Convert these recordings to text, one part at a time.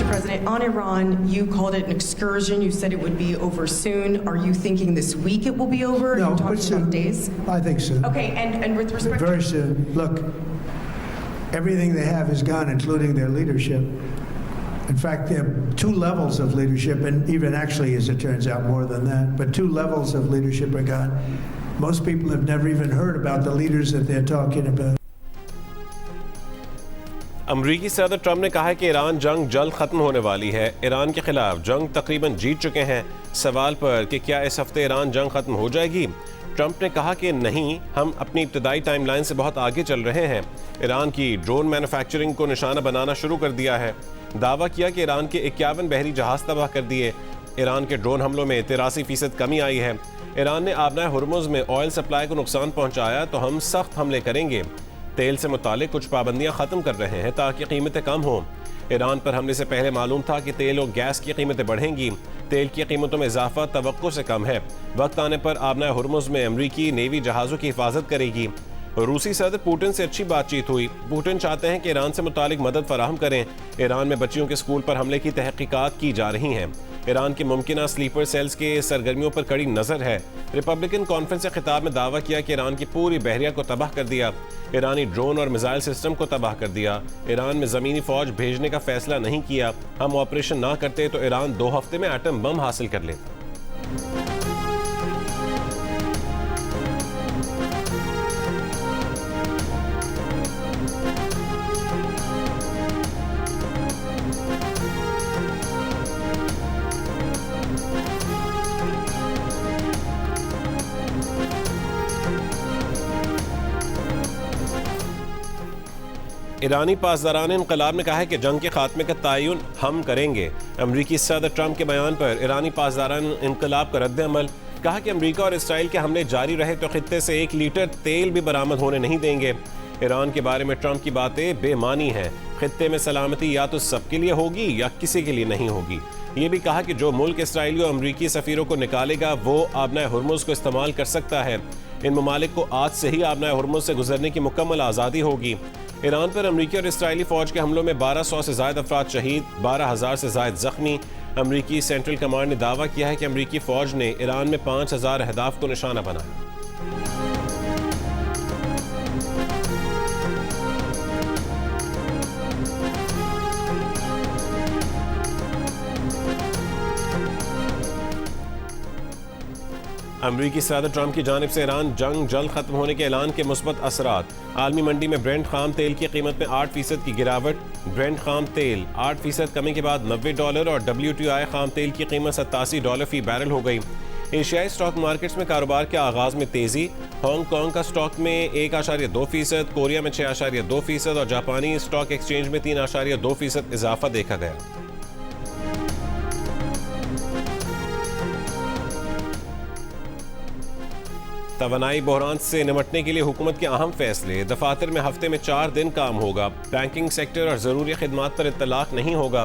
Mr. President, on Iran, you called it an excursion. You said it would be over soon. Are you thinking this week it will be over? No, Are you but talking soon. about days? I think soon. Okay, and with respect to Very soon. Look, everything they have is gone, including their leadership. In fact, there are two levels of leadership, and even actually, as it turns out, more than that. But two levels of leadership are gone. Most people have never even heard about the leaders that they're talking about. अमरीकी सदर Trump ने कहा है कि Iran जंग जल्द ख़त्म होने वाली है। ईरान के खिलाफ जंग तकरीबन जीत चुके हैं। सवाल पर कि क्या इस हफ्ते ईरान जंग ख़त्म हो जाएगी, ट्रंप ने कहा कि नहीं, हम अपनी इब्तदाई टाइमलाइन से बहुत आगे चल रहे हैं। ईरान की ड्रोन मैन्युफैक्चरिंग को निशाना बनाना शुरू कर दिया है। दावा किया कि ईरान के 51 बहरी जहाज तबाह कर दिए। ईरान के ड्रोन हमलों में 83% कमी आई है। ईरान ने आबना हुर्मुज़ में ऑयल सप्लाई को नुकसान पहुँचाया तो हम सख्त हमले करेंगे। तेल से मुतालिक कुछ पाबंदियां ख़त्म कर रहे हैं ताकि कीमतें कम हों। ईरान पर हमले से पहले मालूम था कि तेल और गैस की कीमतें बढ़ेंगी। तेल की कीमतों में इजाफा तवक्को से कम है। वक्त आने पर आबना हुर्मुज़ में अमरीकी नेवी जहाज़ों की हिफाजत करेगी। रूसी सदर पुतिन से अच्छी बातचीत हुई। पुतिन चाहते हैं कि ईरान से मुतालिक मदद फराहम करें। ईरान में बच्चियों के स्कूल पर हमले की तहकीकात की जा रही हैं। ईरान के मुमकिना स्लीपर सेल्स के सरगर्मियों पर कड़ी नज़र है। रिपब्लिकन कॉन्फ्रेंस से खिताब में दावा किया कि ईरान की पूरी बहरिया को तबाह कर दिया। ईरानी ड्रोन और मिसाइल सिस्टम को तबाह कर दिया। ईरान में ज़मीनी फ़ौज भेजने का फैसला नहीं किया। हम ऑपरेशन ना करते तो ईरान 2 हफ्ते में एटम बम हासिल कर लेता। ईरानी पासदारान इनकलाब ने कहा है कि जंग के खात्मे का तयन हम करेंगे। अमरीकी सदर ट्रंप के बयान पर ईरानी पासदारान इनकलाब का रद्द-ए-अमल। कहा कि अमरीका और इसराइल के हमले जारी रहे तो खित्ते से 1 लीटर तेल भी बरामद होने नहीं देंगे। ईरान के बारे में ट्रंप की बातें बेमानी हैं। खित्ते में सलामती या तो सबके लिए होगी या किसी के लिए नहीं होगी। ये भी कहा कि जो मुल्क इसराइली और अमरीकी सफीरों को निकालेगा वो आबना हुर्मुज़ को इस्तेमाल कर सकता है। इन ममालिक को आज से ही आबना हुर्मुज़ से गुजरने की मुकम्मल आज़ादी होगी। ईरान पर अमरीकी और इसराइली फ़ौज के हमलों में 1200 से ज़ायद अफराद शहीद, 12,000 से ज़ायद ज़ख्मी। अमरीकी सेंट्रल कमांड ने दावा किया है कि अमरीकी फ़ौज ने ईरान में 5,000 अहदाफ को निशाना बनाया। अमरीकी सदर ट्रंप की जानिब से ईरान जंग जल्द खत्म होने के ऐलान के मुस्बत असरात। आलमी मंडी में ब्रेंट खाम तेल की कीमत में 8% की गिरावट। ब्रेंट खाम तेल 8% कमी के बाद $90 और WTI खाम तेल की कीमत $87 फी बैरल हो गई। एशियाई स्टॉक मार्केट्स में कारोबार के आगाज में तेजी। हांगकांग का स्टॉक में 1.2%, कोरिया में 6.2% और जापानी स्टॉक एक्सचेंज में 3.2% इजाफा देखा गया। तवानाई बहरान से निपटने के लिए हुकूमत के अहम फैसले। दफातर में हफ्ते में 4 दिन काम होगा। बैंकिंग सेक्टर और ज़रूरी खिदमात पर इत्तलाक नहीं होगा।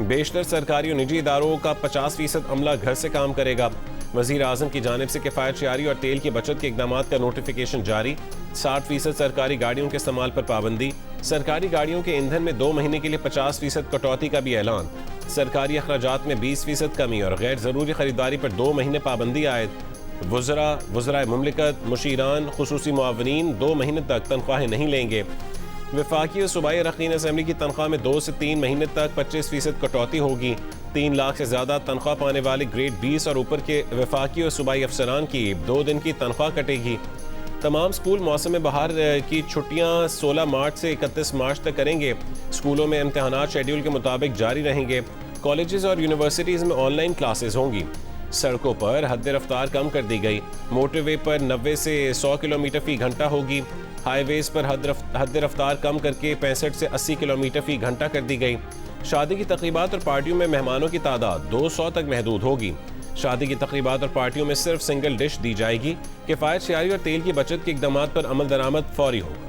बेशतर सरकारी और निजी इदारों का 50% अमला घर से काम करेगा। वज़ीर आज़म की जानिब से किफ़ायत शआरी और तेल की बचत के इक़दाम का नोटिफिकेशन जारी। 60% सरकारी गाड़ियों के इस्तेमाल पर पाबंदी। सरकारी गाड़ियों के ईंधन में 2 महीने के लिए 50% कटौती का भी ऐलान। सरकारी अखराजात में 20% कमी और गैर ज़रूरी खरीदारी पर 2 महीने पाबंदी आयद। वज़राए मुमलिकत, मुशीरान, खुसूसी मुआवनीन 2 महीने तक तनख्वाहें नहीं लेंगे। वफाकी और सूबाई अरकान असम्बली की तनख्वाह में 2 से 3 महीने तक 25% कटौती होगी। 3 लाख से ज़्यादा तनख्वाह पाने वाले ग्रेड 20 और ऊपर के वफाकी और सूबाई अफसरान की 2 दिन की तनख्वाह कटेगी। तमाम स्कूल मौसम बहार की छुट्टियां 16 मार्च से 31 मार्च तक करेंगे। स्कूलों में इम्तहानात शेड्यूल के मुताबिक जारी रहेंगे। कॉलेजेस और यूनिवर्सिटीज़ में ऑनलाइन क्लासेस होंगी। सड़कों पर हद रफ्तार कम कर दी गई। मोटरवे पर 90 से 100 किलोमीटर फी घंटा होगी। हाईवेज पर हद रफ्तार कम करके 65 से 80 किलोमीटर फी घंटा कर दी गई। शादी की तकरीबात और पार्टियों में मेहमानों की तादाद 200 तक महदूद होगी। शादी की तकरीबात और पार्टियों में सिर्फ सिंगल डिश दी जाएगी। किफ़ायत शआरी और तेल की बचत के इक़दाम पर अमल दरामद फौरी होगा।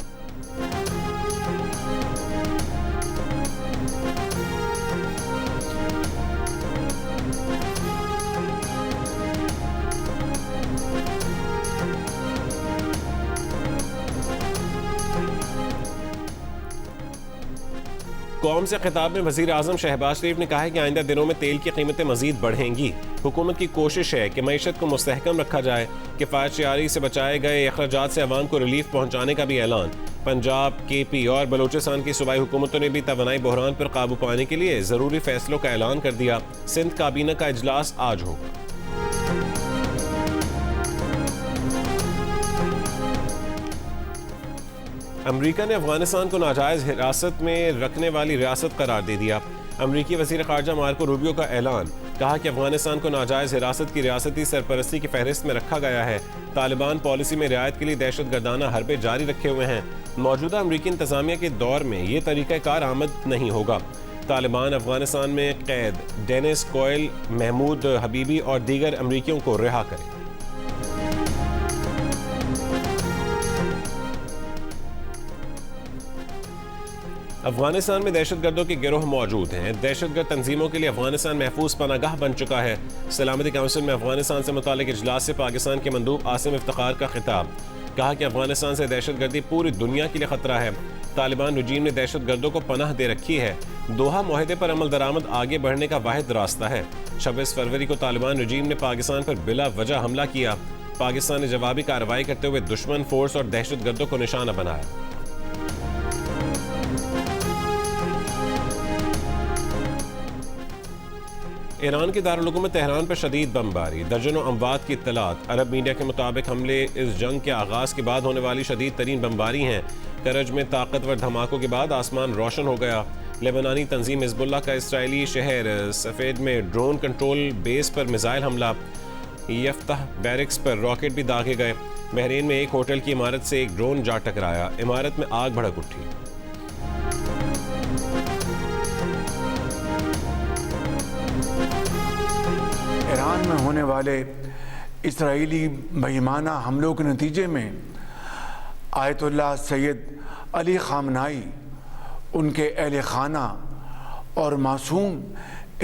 कौम से खिताब में वज़ीर आज़म शहबाज शरीफ ने कहा है कि आइंदा दिनों में तेल की कीमतें मज़ीद बढ़ेंगी। हुकूमत की कोशिश है कि मईशत को मुस्तहकम रखा जाए। किफ़ायत शआरी से बचाए गए अखराजात से अवाम को रिलीफ पहुँचाने का भी ऐलान। पंजाब, KP और बलूचिस्तान की सूबाई हुकूमतों ने भी तवानाई बहरान पर काबू पाने के लिए ज़रूरी फैसलों का ऐलान कर दिया। सिंध काबीना का इजलास आज होगा। अमरीका ने अफगानिस्तान को नाजायज़ हिरासत में रखने वाली रियासत करार दे दिया। अमरीकी वज़ीर ख़ारजा मार्को रूबियो का ऐलान, कहा कि अफगानिस्तान को नाजायज़ हिरासत की रियासती सरपरस्ती की फहरिस्त में रखा गया है। तालिबान पॉलिसी में रियायत के लिए दहशत गर्दाना हरबे जारी रखे हुए हैं। मौजूदा अमरीकी इंतज़ामिया के दौर में ये तरीक़ाकार आमद नहीं होगा। तालिबान अफगानिस्तान में कैद डेनिस कोयल, महमूद हबीबी और दीगर अमरीकियों को रिहा करे। अफगानिस्तान में दहशतगर्दों के गिरोह मौजूद हैं। दहशतगर्द तंजीमों के लिए अफगानिस्तान महफूज पनागाह बन चुका है। सलामती काउंसिल में अफगानिस्तान से मुतालिक इजलास से पाकिस्तान के मंदूब आसिम इफ्तिखार का खिताब, कहा कि अफगानिस्तान से दहशतगर्दी पूरी दुनिया के लिए खतरा है। तालिबान रजीम ने दहशतगर्दों को पनाह दे रखी है। दोहा मुआहदे पर अमल दरामद आगे बढ़ने का वाहिद रास्ता है। 26 फरवरी को तालिबान रजीम ने पाकिस्तान पर बिला वजह हमला किया। पाकिस्तान ने जवाबी कार्रवाई करते हुए दुश्मन फोर्स और दहशतगर्दों को निशाना बनाया। ईरान के दारुल-हुकूमत तेहरान पर शदीद बमबारी, दर्जनों अमवात की इत्तलात। अरब मीडिया के मुताबिक हमले इस जंग के आगाज़ के बाद होने वाली शदीद तरीन बमबारी हैं। करज में ताकतवर धमाकों के बाद आसमान रोशन हो गया। लेबनानी तंजीम हिज़्बुल्लाह का इसराइली शहर सफ़ेद में ड्रोन कंट्रोल बेस पर मिसाइल हमला। यफ्ताह बैरिक्स पर रॉकेट भी दागे गए। बहरीन में एक होटल की इमारत से एक ड्रोन जा टकराया। इमारत में आग भड़क उठी। ईरान में होने वाले इसराइली बेईमाना हमलों के नतीजे में आयतुल्लाह सैयद अली ख़ामनाई, उनके अहले खाना और मासूम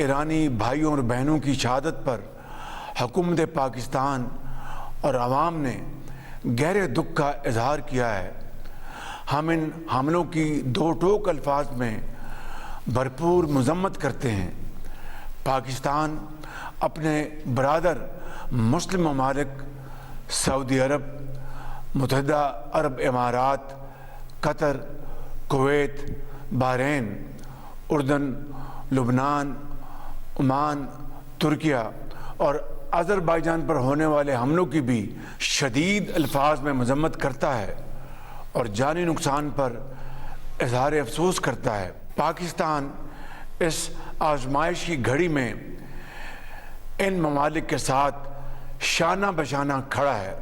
ईरानी भाइयों और बहनों की शहादत पर हुकूमत पाकिस्तान और आवाम ने गहरे दुख का इजहार किया है। हम इन हमलों की दो टोक अल्फाज में भरपूर मजम्मत करते हैं। पाकिस्तान अपने बरादर मुस्लिम ममालिक सऊदी अरब, मुत्तहिदा अरब इमारात, कतर, कुवैत, बहरीन, उर्दन, लुबनान, ओमान, तुर्किया और अज़रबैजान पर होने वाले हमलों की भी शदीद अल्फाज में मजम्मत करता है और जानी नुकसान पर इजहार अफसोस करता है। पाकिस्तान इस आजमाइश की घड़ी में इन ममालिक के साथ शाना बशाना खड़ा है।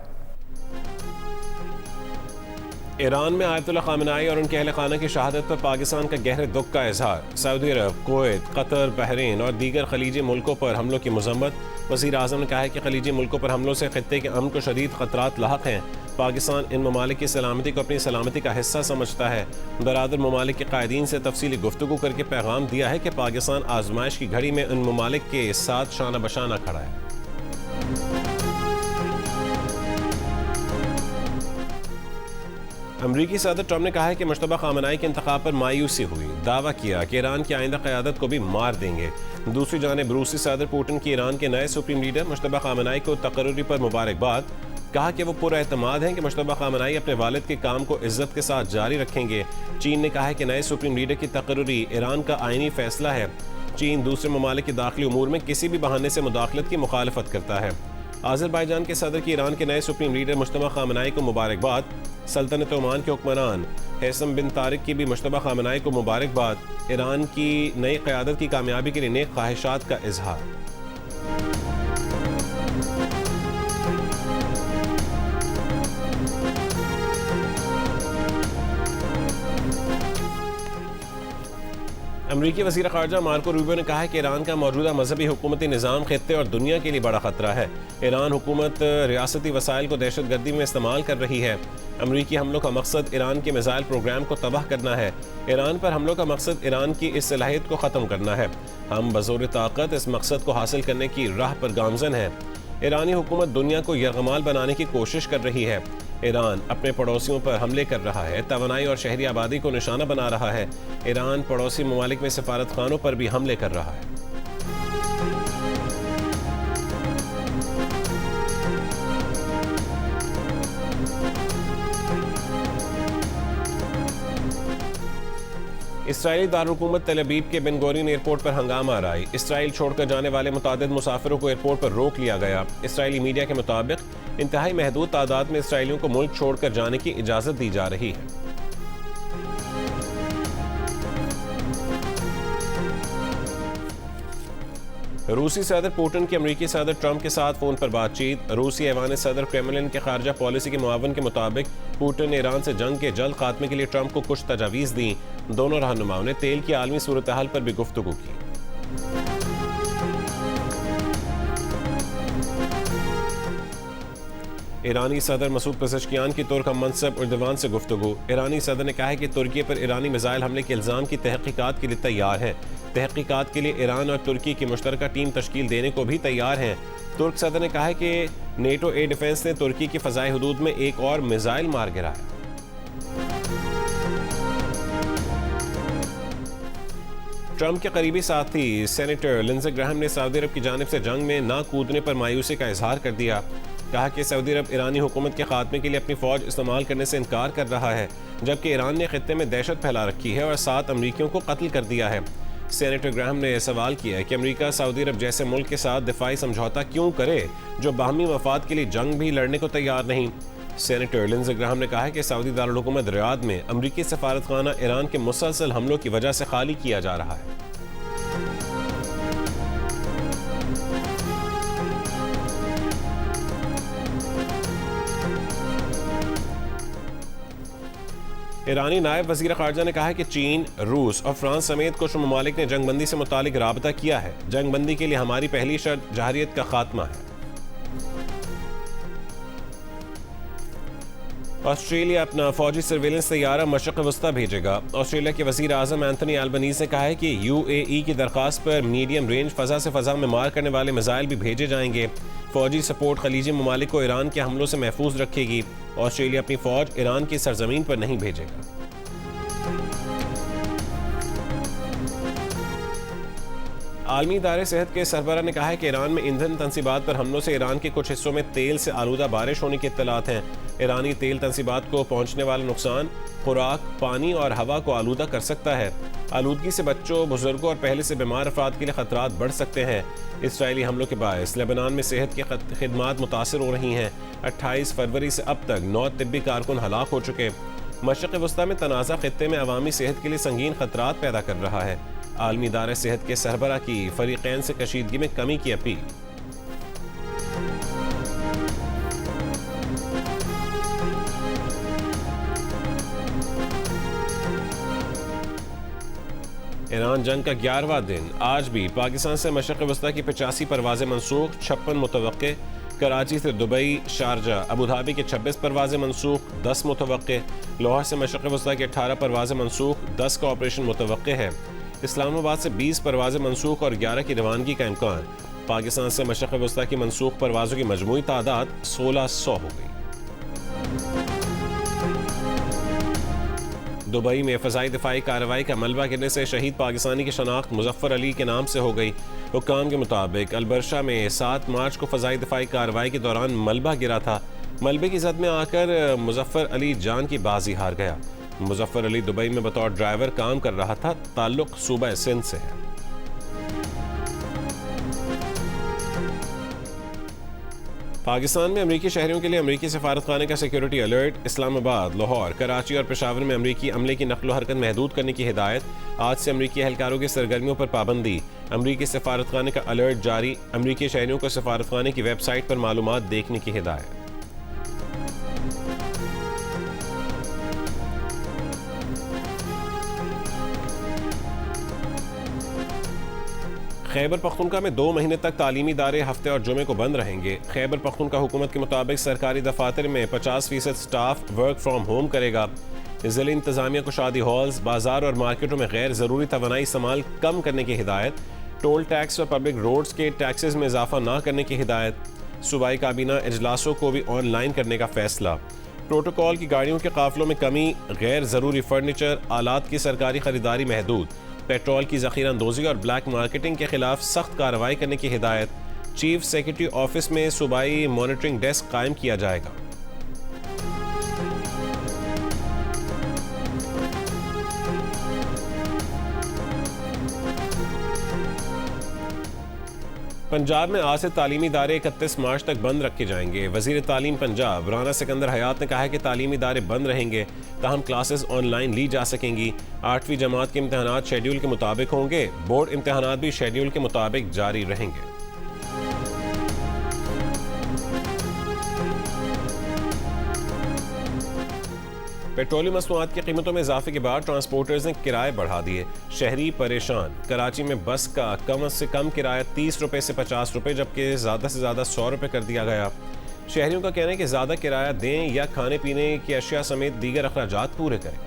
ईरान में आयतुल्लाह ख़ामनाई और उनके अहले खाना की शहादत पर पाकिस्तान का गहरे दुख का इजहार। सऊदी अरब, कुवैत, कतर, बहरीन और दीगर खलीजी मुल्कों पर हमलों की मजम्मत। वज़ीर आज़म ने कहा है कि खलीजी मुल्कों पर हमलों से खित्ते के अमन को शदीद ख़तरात लाहक हैं। पाकिस्तान इन ममालिक की सलामती को अपनी सलामती का हिस्सा समझता है। बरादर ममालिक के कायदीन से तफसीली गुफ्तगू करके पैगाम दिया है कि पाकिस्तान आजमाइश की घड़ी में इन ममालिक के साथ शाना बशाना खड़ा है। अमरीकी सदर ट्रंप ने कहा है कि मुश्तबा ख़ामनाई के इंतखाब पर मायूसी हुई। दावा किया कि ईरान की आइंदा क़यादत को भी मार देंगे। दूसरी जानिब रूसी सदर पुतिन की ईरान के नए सुप्रीम लीडर मुश्तबा ख़ामनाई को तकर्रुरी पर मुबारकबाद। कहा कि वो पूरा एतमाद है कि मुश्तबा ख़ामनाई अपने वालिद के काम को इज्जत के साथ जारी रखेंगे। चीन ने कहा है कि नए सुप्रीम लीडर की तकर्रुरी ईरान का आइनी फैसला है। चीन दूसरे ममालिक के दाखिली उमूर में किसी भी बहाने से मुदाखलत की मुखालफत करता है। अज़रबैजान के सदर की ईरान के नए सुप्रीम लीडर मुश्तबा ख़ामनाई को मुबारकबाद। सल्तनत ओमान के हुक्मरान हैसम बिन तारिक की भी मुश्तबा ख़ामनाई को मुबारकबाद। ईरान की नई क़यादत की कामयाबी के लिए नेक ख्वाहिशात का इजहार। अमरीकी वज़ीर ख़ारजा मार्को रूबियो ने कहा है कि ईरान का मौजूदा मजहबी हुकूमती निज़ाम खित्ते और दुनिया के लिए बड़ा ख़तरा है। ईरान हुकूमत रियासती वसाइल को दहशतगर्दी में इस्तेमाल कर रही है। अमरीकी हमलों का मकसद ईरान के मिसाइल प्रोग्राम को तबाह करना है। ईरान पर हमलों का मकसद ईरान की इस सलाहियत को ख़त्म करना है। हम बज़ोर ताकत इस मकसद को हासिल करने की राह पर गामज़न हैं। ईरानी हुकूमत दुनिया को यरगमाल बनाने की कोशिश कर रही है। ईरान अपने पड़ोसियों पर हमले कर रहा है, तवानाई और शहरी आबादी को निशाना बना रहा है। ईरान पड़ोसी ममालिक में सफारत खानों पर भी हमले कर रहा है। इसराइली दारुलहुकूमत तेल अवीव के बेन गोरियन एयरपोर्ट पर हंगामा आराई। इसराइल छोड़कर जाने वाले मुतादिद मुसाफिरों को एयरपोर्ट पर रोक लिया गया। इसराइली मीडिया के मुताबिक इंतहाई महदूद तादाद में इसराइलियों को मुल्क छोड़कर जाने की इजाज़त दी जा रही है। रूसी सदर पुतिन की अमरीकी सदर ट्रंप के साथ फोन पर बातचीत। रूसी ऐवान सदर क्रेमलिन के खारजा पॉलिसी के मुआवन के मुताबिक पुतिन ने ईरान से जंग के जल्द खात्मे के लिए ट्रंप को कुछ तजावीज़ दी। दोनों रहनुमाओं ने तेल की आलमी सूरत हाल पर भी गुफ्तगू की। ईरानी सदर मसूद पेज़ेश्कियान की तुर्क मनसब उर्दवान से गुफ्तगू। ईरानी सदर ने कहा है कि तुर्की पर ईरानी मिसाइल हमले के इल्ज़ाम की तहकीकात के लिए तैयार है। तहकीकात के लिए ईरान और तुर्की की मुश्तरका टीम तश्कील देने को भी तैयार हैं। तुर्क सदर ने कहा है कि नेटो एयर डिफेंस ने तुर्की की फ़ज़ाई हुदूद में एक और मिसाइल मार गिराया। ट्रंप के करीबी साथी सेनेटर लिंडसे ग्राहम ने सऊदी अरब की जानिब से जंग में ना कूदने पर मायूसी का इजहार कर दिया। कहा कि सऊदी अरब ईरानी हुकूमत के खात्मे के लिए अपनी फ़ौज इस्तेमाल करने से इनकार कर रहा है, जबकि ईरान ने खित्ते में दहशत फैला रखी है और 7 अमरीकियों को कत्ल कर दिया है। सेनेटर ग्राहम ने सवाल किया है कि अमरीका सऊदी अरब जैसे मुल्क के साथ दिफाई समझौता क्यों करे जो बाहमी मफाद के लिए जंग भी लड़ने को तैयार नहीं। सेनेटर लिंडसे ग्राहम ने कहा है कि सऊदी दारुल-हुकूमत रियाद में अमरीकी सफारतखाना ईरान के मुसलसल हमलों की वजह से खाली किया जा रहा है। ईरानी नायब वज़ीर ख़ारजा ने कहा है कि चीन, रूस और फ्रांस समेत कुछ ममालिक ने जंगबंदी से मुतालिक राबता किया है। जंगबंदी के लिए हमारी पहली शर्त जहरियत का खात्मा है। ऑस्ट्रेलिया अपना फौजी सर्वेलेंस तैयारा मशरक़ वस्ता भेजेगा। ऑस्ट्रेलिया के वज़ीर आज़म एंथनी अल्बनीज़ ने कहा है कि UAE की दरख्वास्त पर मीडियम रेंज फ़ज़ा से फ़ज़ा में मार करने वाले मिसाइल भी भेजे जाएंगे। फौजी सपोर्ट खलीजी ममालिक को ईरान के हमलों से महफूज रखेगी। ऑस्ट्रेलिया अपनी फ़ौज ईरान की सरजमीन पर नहीं भेजेगा। आलमी इदारे सेहत के सरबराह ने कहा है कि ईरान में ईंधन तनसीबात पर हमलों से ईरान के कुछ हिस्सों में तेल से आलूदा बारिश होने की इत्तलात हैं। ईरानी तेल तनसीबात को पहुंचने वाला नुकसान खुराक, पानी और हवा को आलूदा कर सकता है। आलूदगी से बच्चों, बुजुर्गों और पहले से बीमार अफराद के लिए खतरात बढ़ सकते हैं। इसराइली हमलों के बायस लेबनान में सेहत की खिदमात मुतासर हो रही हैं। 28 फरवरी से अब तक 9 तिब्बी कारकुन हलाक हो चुके। मशरक़ वस्ता में तनाज़ा खित्ते में अवामी सेहत के लिए संगीन खतरात पैदा कर रहा है। आलमी इदारे सेहत के सरबराह की फरीक़ैन से कशीदगी में कमी की अपील। ईरान जंग का 11वां दिन आज भी पाकिस्तान से मशरक़ वस्ता की 85 परवाज़ें मनसूख, 56 मुतवक्के। कराची से दुबई, शारजा, अबू धाबी के 26 परवाज़ें मनसूख, 10 मुतवक्के। लाहौर से मशरक़ वस्ता की 18 परवाज़ें मनसूख, 10 का ऑपरेशन मुतवक्के है। इस्लामाबाद से 20 परवाज़ें मनसूख और 11 की रवानगी का इम्कान। पाकिस्तान से मशरक़ वस्ता की मनसूख परवाज़ों की मजमूई तादाद 1600 हो गई। दुबई में फ़ज़ाई दिफाई कार्रवाई का मलबा गिरने से शहीद पाकिस्तानी की शनाख्त मुज़फ़्फ़र अली के नाम से हो गई। हुक्काम के मुताबिक अलबरशा में 7 मार्च को फ़ज़ाई दिफाई कार्रवाई के दौरान मलबा गिरा था। मलबे की जद में आकर मुज़फ़्फ़र अली जान की बाजी हार गया। मुज़फ़्फ़र अली दुबई में बतौर ड्राइवर काम कर रहा था। ताल्लुक़ सूबा सिंध से है। पाकिस्तान में अमरीकी शहरियों के लिए अमरीकी सफारतखाने का सिक्योरिटी अलर्ट। इस्लामाबाद, लाहौर, कराची और पेशावर में अमरीकी अमले की नकलो हरकत महदूद करने की हिदायत। आज से अमरीकी एहलकारों की सरगर्मियों पर पाबंदी। अमरीकी सफारतखाने का अलर्ट जारी। अमरीकी शहरियों को सफारतखाने की वेबसाइट पर मालूमात देखने की हिदायत। खैबर पख्तूनख्वा में 2 महीने तक तालीमी इदारे हफ्ते और जुमे को बंद रहेंगे। खैबर पख्तूनख्वा हुकूमत के मुताबिक सरकारी दफातर में 50% स्टाफ वर्क फ्राम होम करेगा। ज़िला इंतज़ामिया को शादी हॉल्स, बाजार और मार्केटों में गैर ज़रूरी तवानाई इस्तेमाल कम करने की हिदायत। टोल टैक्स और पब्लिक रोड्स के टैक्सेस में इजाफा न करने की हिदायत। सूबाई काबीना इजलासों को भी ऑनलाइन करने का फैसला। प्रोटोकॉल की गाड़ियों के काफिलों में कमी, गैर ज़रूरी फर्नीचर, आलात की सरकारी खरीदारी महदूद, पेट्रोल की ज़ख़ीरा अंदोज़ी और ब्लैक मार्केटिंग के खिलाफ सख्त कार्रवाई करने की हिदायत। चीफ सेक्रेटरी ऑफिस में सूबाई मॉनिटरिंग डेस्क कायम किया जाएगा। पंजाब में आज से तालीमी इदारे 31 मार्च तक बंद रखे जाएंगे। वज़ीर तालीम पंजाब राना सिकंदर हयात ने कहा है कि तालीमी इदारे बंद रहेंगे, ताहम क्लासेस ऑनलाइन ली जा सकेंगी। 8वीं जमात के इम्तहानात शेड्यूल के मुताबिक होंगे। बोर्ड इम्तहानात भी शेड्यूल के मुताबिक जारी रहेंगे। पेट्रोलियम मसनूआत की कीमतों में इजाफे के बाद ट्रांसपोर्टर्स ने किराए बढ़ा दिए। शहरी परेशान। कराची में बस का कम से कम किराया 30 रुपए से 50 रुपए जबकि ज़्यादा से ज़्यादा 100 रुपए कर दिया गया। शहरियों का कहना है कि ज़्यादा किराया दें या खाने पीने की अशिया समेत दीगर अखराजात पूरे करें।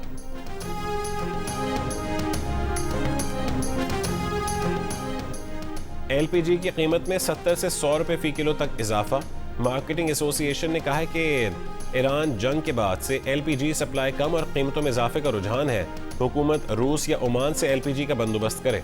LPG की कीमत में 70 से 100 रुपए फी किलो तक इजाफा। मार्केटिंग एसोसिएशन ने कहा है कि ईरान जंग के बाद से LPG सप्लाई कम और कीमतों में इजाफे का रुझान है। हुकूमत रूस या ओमान से LPG का बंदोबस्त करे।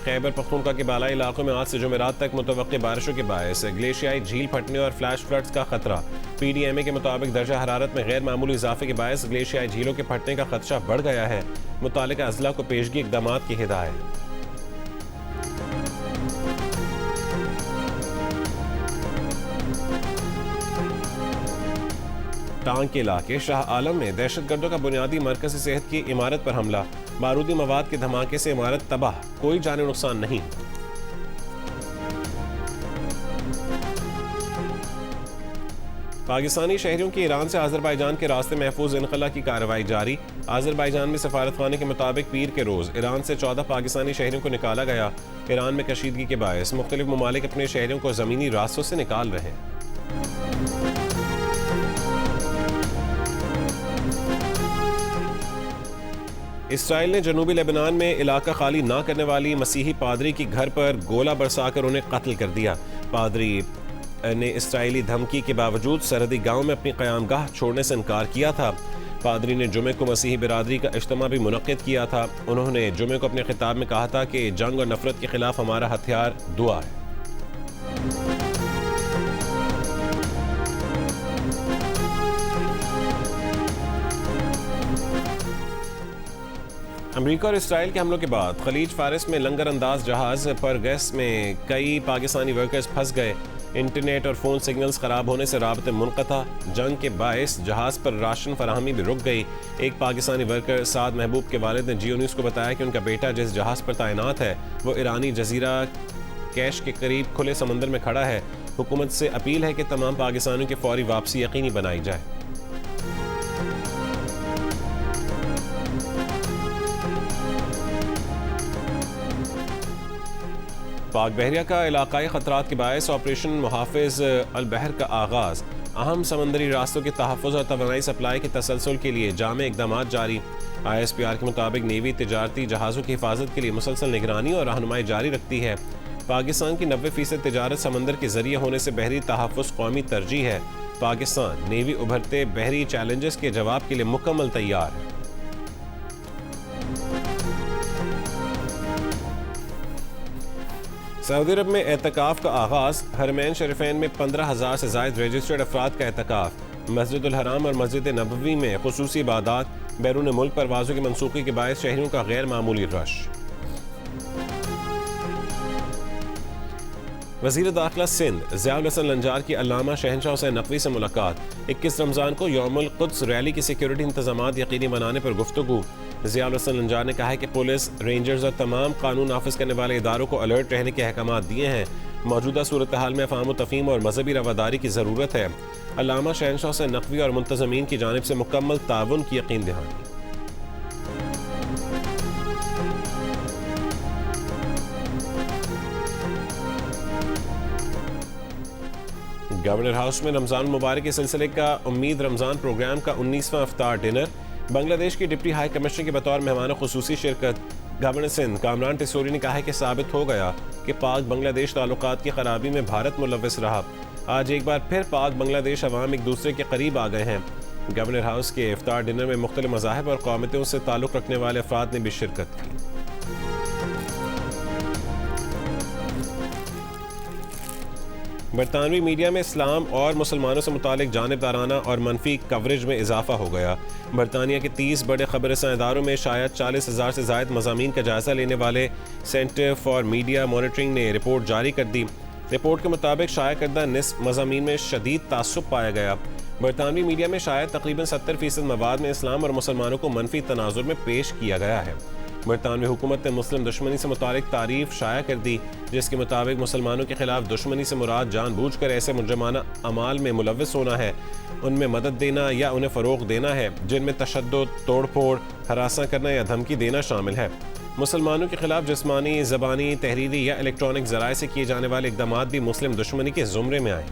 खैबर पख्तूनख्वा के बालाई इलाकों में आज से जुमेरात तक मुतवक्की बारिशों के बायस ग्लेशियाई झील फटने और फ्लैश फ्लड्स का खतरा। PDMA के मुताबिक दर्जा हरारत में गैर मामूली इजाफे के बायस ग्लेशियाई झीलों के फटने का खदशा बढ़ गया है। मुतालिका अजला को पेशगी इक़दामात की हिदायत। टांग के इलाके शाह आलम में दहशतगर्दों का बुनियादी मरकज़ी सेहत की इमारत पर हमला। बारूदी मवाद के धमाके से इमारत तबाह, कोई जानी नुकसान नहीं। पाकिस्तानी शहरियों की ईरान से आज़रबाईजान के रास्ते महफूज इनकला की कार्रवाई जारी। आज़रबाईजान में सफारत खाने के मुताबिक पीर के रोज़ ईरान से 14 पाकिस्तानी शहरियों को निकाला गया। ईरान में कशीदगी के बायस मुख्तलिफ ममालिक अपने शहरियों को ज़मीनी रास्तों से निकाल रहे हैं। इसराइल ने जनूबी लेबनान में इलाका खाली ना करने वाली मसीही पादरी की घर पर गोला बरसाकर उन्हें कत्ल कर दिया। पादरी ने इसराइली धमकी के बावजूद सरहदी गांव में अपनी क़यामगाह छोड़ने से इनकार किया था। पादरी ने जुमे को मसीही बिरादरी का इज्तिमा भी मुनक्किद किया था। उन्होंने जुमे को अपने खिताब में कहा था कि जंग और नफरत के खिलाफ हमारा हथियार दुआ है। अमेरिका और इसराइल के हमलों के बाद खलीज फारिस में लंगर अंदाज जहाज पर गैस में कई पाकिस्तानी वर्कर्स फंस गए। इंटरनेट और फ़ोन सिग्नल्स ख़राब होने से राबते मुनक़ता। जंग के बायस जहाज़ पर राशन फराहमी भी रुक गई। एक पाकिस्तानी वर्कर साद महबूब के वालिद ने जियो न्यूज़ को बताया कि उनका बेटा जिस जहाज़ पर तैनात है वो ईरानी जजीरा कैश के करीब खुले समंदर में खड़ा है। हुकूमत से अपील है कि तमाम पाकिस्तानियों की फौरी वापसी यकीनी बनाई जाए। पाक बहरिया का इलाकाई ख़तरात के बायस ऑपरेशन मुहाफ़िज़ अल बहर का आगाज़। अहम समंदरी रास्तों के तहफ़्फ़ुज़ और तवानाई सप्लाई के तसलसल के लिए जामे इक़दामात जारी। ISPR के मुताबिक नेवी तिजारती जहाज़ों की हिफाजत के लिए मुसलसल निगरानी और रहनुमाई जारी रखती है। पाकिस्तान की 90% तिजारत समंदर के ज़रिए होने से बहरी तहफ़्फ़ुज़ कौमी तरजीह है। पाकिस्तान नेवी उभरते बहरी चैलेंजेस के जवाब के लिए मुकम्मल तैयार है। सऊदी अरब में एतकाफ़ का आगाज़। हरमैन शरीफैन में 15,000 से ज़ायद रजिस्टर्ड अफराद का एतकाफ़। मस्जिदुल हराम और मस्जिद नबवी में खुसूसी इबादात। बैरून मुल्क परवाज़ों की मनसूखी के बायस शहरियों का गैर मामूली रश। वज़ीर दाखिला सिंध ज़ियाउल हसन लंजार की अल्लामा शहनशाह हुसैन नकवी से मुलाकात। 21 रमज़ान को यौमुल क़ुद्स रैली की सिक्योरिटी इंतज़ामात यकीनी बनाने पर गुफ्तगू। ज़ियाउल हसन लंजार ने कहा है कि पुलिस, रेंजर्स और तमाम कानून नाफिज करने वाले इदारों को अलर्ट रहने के अहकामात दिए हैं। मौजूदा सूरत हाल में अफ़ाम तफ़हीम और मजहबी रवादारी की ज़रूरत है। अल्लामा शहनशाह हुसैन नकवी और मुंतज़मीन की जानिब से मुकम्मल ताउन की यकीन दहानी। गवर्नर हाउस में रमज़ान मुबारक के सिलसिले का उम्मीद रमज़ान प्रोग्राम का 19वां इफ्तार डिनर। बांग्लादेश की डिप्टी हाई कमिश्नर के बतौर मेहमान खुसूसी शिरकत। गवर्नर सिंध कामरान टिसोरी ने कहा है कि साबित हो गया कि पाक बांग्लादेश ताल्लुकात की खराबी में भारत मुलव्वस रहा। आज एक बार फिर पाक बांग्लादेश अवाम एक दूसरे के करीब आ गए हैं। गवर्नर हाउस के इफ्तार डिनर में मुख्तलिफ मज़ाहिब और कौमियतों से ताल्लुक़ रखने वाले अफराद ने भी शिरकत की। बरतानवी मीडिया में इस्लाम और मुसलमानों से मुतालिक जानिबदाराना और मनफी कवरेज में इजाफा हो गया। बरतानिया के 30 बड़े खबररसां इदारों में शायद 40,000 से ज़ायद मज़ामीन का जायज़ा लेने वाले सेंटर फॉर मीडिया मॉनिटरिंग ने रिपोर्ट जारी कर दी। रिपोर्ट के मुताबिक शाया करदा निस्फ मज़ामीन में शदीद तासुब पाया गया। बरतानवी मीडिया में शायद तकरीबन 70% मवाद में इस्लाम और मुसलमानों को मनफी तनाजुर में पेश किया गया है। बरतानवी हुकूमत ने मुस्लिम दुश्मनी से मुतालिक तारीफ शाया कर दी, जिसके मुताबिक मुसलमानों के खिलाफ दुश्मनी से मुराद जानबूझकर ऐसे मुजरमाना अमाल में मुलव्वस होना है, उनमें मदद देना या उन्हें फ़रोग़ देना है जिनमें तशद्दुद, तोड़ फोड़, हरासा करना या धमकी देना शामिल है। मुसलमानों के खिलाफ जिस्मानी, ज़बानी, तहरीरी या इलेक्ट्रॉनिक ज़राए से किए जाने वाले इक़दामात भी मुस्लिम दुश्मनी के ज़ुमरे में आए।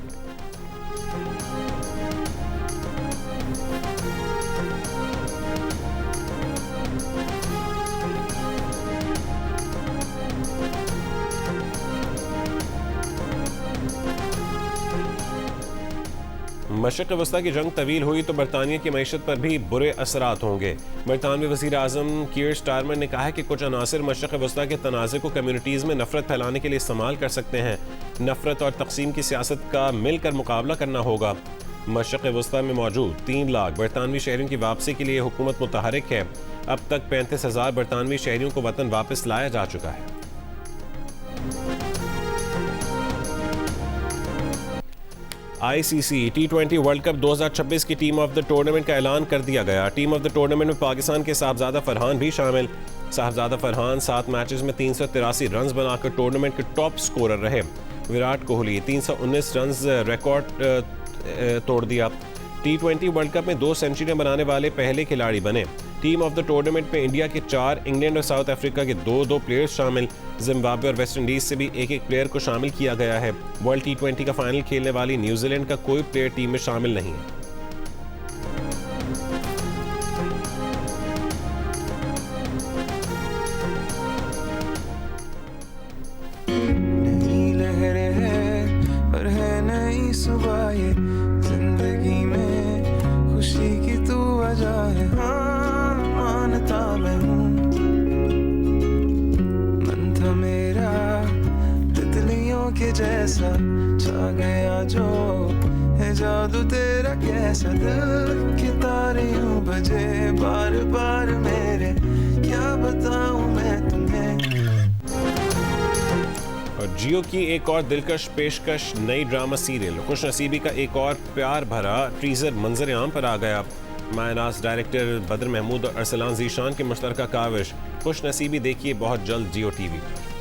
मशरिक़ वस्ता की जंग तवील हुई तो बरतानिया की मईशत पर भी बुरे असरात होंगे। बरतानवी वज़ीर आज़म कीर स्टारमर ने कहा है कि कुछ अनासिर मशरिक़ वस्ता के तनाज़े को कम्यूनिटीज़ में नफ़रत फैलाने के लिए इस्तेमाल कर सकते हैं। नफ़रत और तक़सीम की सियासत का मिलकर मुकाबला करना होगा। मशरिक़ वस्ता में मौजूद 3 लाख बरतानवी शहरियों की वापसी के लिए हुकूमत मुतहरिक है। अब तक 35,000 बरतानवी शहरियों को वतन वापस लाया जा चुका है। ICC T20 वर्ल्ड कप 2026 की टीम ऑफ द टूर्नामेंट का ऐलान कर दिया गया। टीम ऑफ द टूर्नामेंट में पाकिस्तान के साहबजादा फरहान भी शामिल। साहबजादा फरहान 7 मैचेस में 383 रन्स बनाकर टूर्नामेंट के टॉप स्कोरर रहे। विराट कोहली 319 रन्स रिकॉर्ड तोड़ दिया। T20 वर्ल्ड कप में 2 सेंचुरियां बनाने वाले पहले खिलाड़ी बने। टीम ऑफ द टूर्नामेंट में इंडिया के 4, इंग्लैंड और साउथ अफ्रीका के 2 प्लेयर्स शामिल। जिम्बाब्वे और वेस्ट इंडीज से भी एक प्लेयर को शामिल किया गया है। वर्ल्ड T20 का फाइनल खेलने वाली न्यूजीलैंड का कोई प्लेयर टीम में शामिल नहीं है। नई लहरें हैं पर है नई सुबह, ये जिंदगी में खुशी की तू वजह है। हाँ मानता मैं हूँ, मन था मेरा तितलियों के जैसा, छा गया जो है जादू तेरा कैसा। दिल के तारे यूं बजे बार बार मेरे, क्या बताऊं मैं तुम्हें। और जियो की एक और दिलकश पेशकश नई ड्रामा सीरियल खुशनसीबी का एक और प्यार भरा टीजर मंजर आम पर आ गया। मायनाज डायरेक्टर बदर महमूद और अरसलान जीशान की मुश्तरका काविश खुशनसीबी देखिए बहुत जल्द जियो टीवी पर।